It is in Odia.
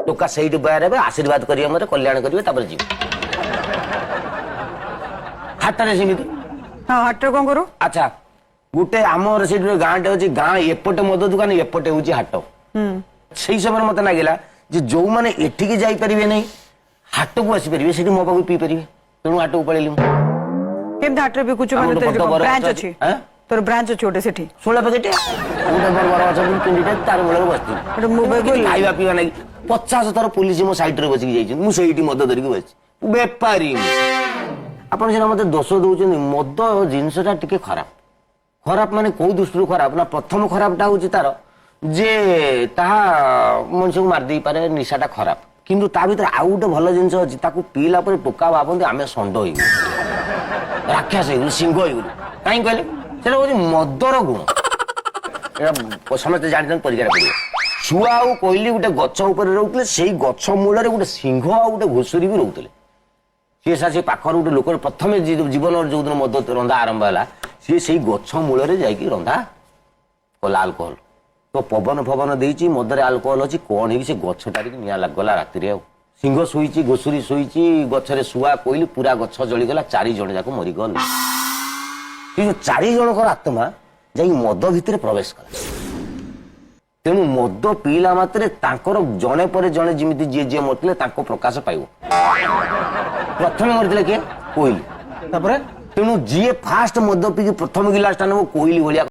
ଟୋକା ସେଇଠି ବୟାରେ ହେବେ ଆଶୀର୍ବାଦ କରିବେ ମତେ କଲ୍ୟାଣ କରିବେ ତାପରେ ଯିବେ ହାଟରେ ସେମିତି ହଁ ହାଟରେ କଣ କରୁ ଆଚ୍ଛା ଗୋଟେ ଆମର ସେଇଠି ଗାଁଟେ ଅଛି ଗାଁ ଏପଟେ ମଦ ଦୋକାନ ଏପଟେ ହଉଛି ହାଟ ସେଇ ସମୟରେ ମତେ ଲାଗିଲା ଯେ ଯୋଉମାନେ ଏଠିକି ଯାଇପାରିବେ ନାହିଁ ହାଟକୁ ଆସିପାରିବେ ସେଠି ମୋ ପାଖକୁ ପିଇ ପାରିବେ ତେଣୁ ହାଟକୁ ପଳେଇଲି ମୁଁ କେମିତି ହାଟରେ ବିକୁଛୁ ମାନେ ବ୍ରାଞ୍ଚ ଅଛି ତୋର ବ୍ରାଞ୍ଚ ଅଛି ଗୋଟେ ସେଠି 16 ପ୍ୟାକେଟ ଗୋଟେ ବର ଅଛନ୍ତି ପିଣ୍ଡିଟା ତାର ମୂଳରେ ବସିଥିଲି ଖାଇବା ପିଇବା ନାଇଁ 50 ଥର ପୁଲିସ ମୋ ସାଇଡରେ ବସିକି ଯାଇଛନ୍ତି ମୁଁ ସେଇଠି ମଦ ଧରିକି ବସିଛି ବେପାରୀ ଆପଣ ସିନା ମତେ ଦୋଷ ଦଉଛନ୍ତି ମଦ ଜିନିଷଟା ଟିକେ ଖରାପ ଖରାପ ମାନେ କୋଉ ଦୃଷ୍ଟିରୁ ଖରାପ ନା ପ୍ରଥମ ଖରାପଟା ହଉଛି ତାର ଯେ ତାହା ମଣିଷକୁ ମାରିଦେଇପାରେ ନିଶାଟା ଖରାପ କିନ୍ତୁ ତା ଭିତରେ ଆଉ ଗୋଟେ ଭଲ ଜିନିଷ ଅଛି ତାକୁ ପିଇଲା ପରେ ଟୋକା ଭାବନ୍ତି ଆମେ ଷଣ୍ଢ ହେଇଗଲୁ ରାକ୍ଷସ ହେଇଗଲୁ ସିଂହ ହେଇଗଲୁ କାହିଁକି କହିଲେ ସେଟା ହଉଛି ମଦର ଗୁଣ ଏଟା ସମସ୍ତେ ଜାଣିଛନ୍ତି ପରିକାର କରିବେ ଛୁଆ ଆଉ କୋଇଲି ଗୋଟେ ଗଛ ଉପରେ ରହୁଥିଲେ ସେଇ ଗଛ ମୂଳରେ ଗୋଟେ ସିଂହ ଆଉ ଗୋଟେ ଘୁଷୁରୀ ବି ରହୁଥିଲେ ସିଏ ସେ ପାଖରେ ଗୋଟେ ଲୋକ ପ୍ରଥମେ ଜୀବନର ଯୋଉଦିନ ମଦ ରନ୍ଧା ଆରମ୍ଭ ହେଲା ସିଏ ସେଇ ଗଛ ମୂଳରେ ଯାଇକି ରନ୍ଧା କଲା ଆଲକୋହଲ ତ ପବନ ଫବନ ଦେଇଛି ମଦରେ ଆଲକୋହଲ ଅଛି କଣ ହେଇକି ସେ ଗଛଟାରେ ନିଆଁ ଲାଗିଗଲା ରାତିରେ ଆଉ ସିଂହ ଶୋଇଛି ଘୁଷୁରୀ ଶୋଇଛି ଗଛରେ ଶୁଆ କୋଇଲି ପୁରା ଗଛ ଜଳିଗଲା 4 ଜଣ ଯାକ ମରିଗଲେ କିନ୍ତୁ 4 ଜଣଙ୍କର ଆତ୍ମା ଯାଇକି ମଦ ଭିତରେ ପ୍ରବେଶ କଲା ତେଣୁ ମଦ ପିଇଲା ମାତ୍ରେ ତାଙ୍କର ଜଣେ ପରେ ଜଣେ ଯେମିତି ଯିଏ ଯିଏ ମରିଥିଲେ ତାଙ୍କ ପ୍ରକାଶ ପାଇବ ପ୍ରଥମେ ମରିଥିଲେ କିଏ କୋଇଲି ତାପରେ ତେଣୁ ଯିଏ ଫାଷ୍ଟ ମଦ ପିଇକି ପ୍ରଥମ ଗିଲାସଟା ନେବ କୋଇଲି ଭଳିଆ